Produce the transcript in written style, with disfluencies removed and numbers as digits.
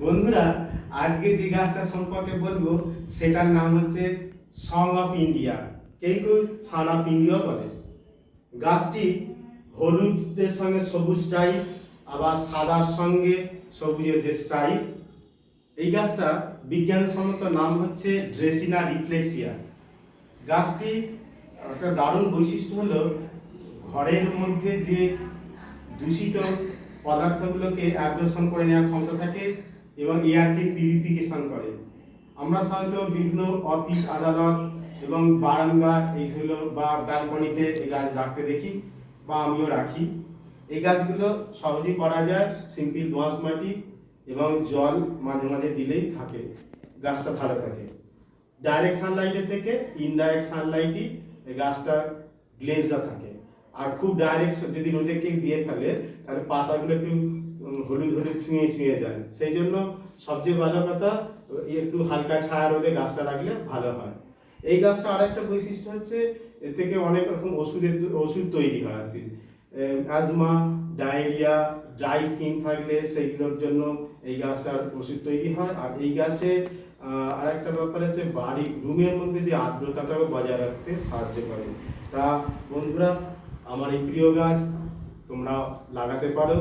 বন্ধুরা, আজকে যে গাছটা সম্পর্কে বলবো সেটার নাম হচ্ছে সং অফ ইন্ডিয়া। কেউ কেউ সান অফ ইন্ডিয়া বলে। গাছটি হলুদের সঙ্গে সবুজ স্ট্রাইপ, আবার সাদার সঙ্গে সবুজের যে স্ট্রাইপ। এই গাছটা বিজ্ঞানসম্মত নাম হচ্ছে ড্রেসিনা রিফ্লেক্সিয়া। গাছটি একটা দারুণ বৈশিষ্ট্য হলো ঘরের মধ্যে যে দূষিত পদার্থগুলোকে অ্যাবজর্পশন করে নেওয়ার ক্ষমতা থাকে এবং এয়ারকে পিউরিফিকেশন করে। আমরা সাধারণত বিভিন্ন অফিস আদালত এবং বারান্দা এইগুলো বা ব্যালকনিতে এই গাছ রাখতে দেখি, বা আমিও রাখি। এই গাছগুলো সহজেই করা যায়, সিম্পল দোআঁশ মাটি এবং জল মাঝে মাঝে দিলেই থাকে, গাছটা ভালো থাকে। ডাইরেক্ট সানলাইটের থেকে ইনডাইরেক্ট সানলাইটই এই গাছটার গ্লেজটা থাকে। আর খুব ডাইরেক্ট যদি রোদে কেউ দিয়ে ফেলে তাহলে পাতাগুলো একটু হলুদ হলুদ ছুঁয়ে ছুঁয়ে যায়। সেই জন্য সবচেয়ে ভালো কথা একটু হালকা ছায়া রোদে গাছটা রাখলে ভালো হয়। এই গাছটা আরেকটা বৈশিষ্ট্য হচ্ছে এর থেকে অনেক রকম ওষুধ তৈরি হয় আর কি। অ্যাজমা, ডায়রিয়া, ড্রাই স্কিন থাকলে সেইগুলোর জন্য এই গাছটার ওষুধ তৈরি হয়। আর এই গাছে আরেকটা ব্যাপার হচ্ছে বাড়ি রুমের মধ্যে যে আর্দ্রতাটাও বজায় রাখতে সাহায্য করে। তা বন্ধুরা, আমার এই প্রিয় গাছ তোমরা লাগাতে পারো।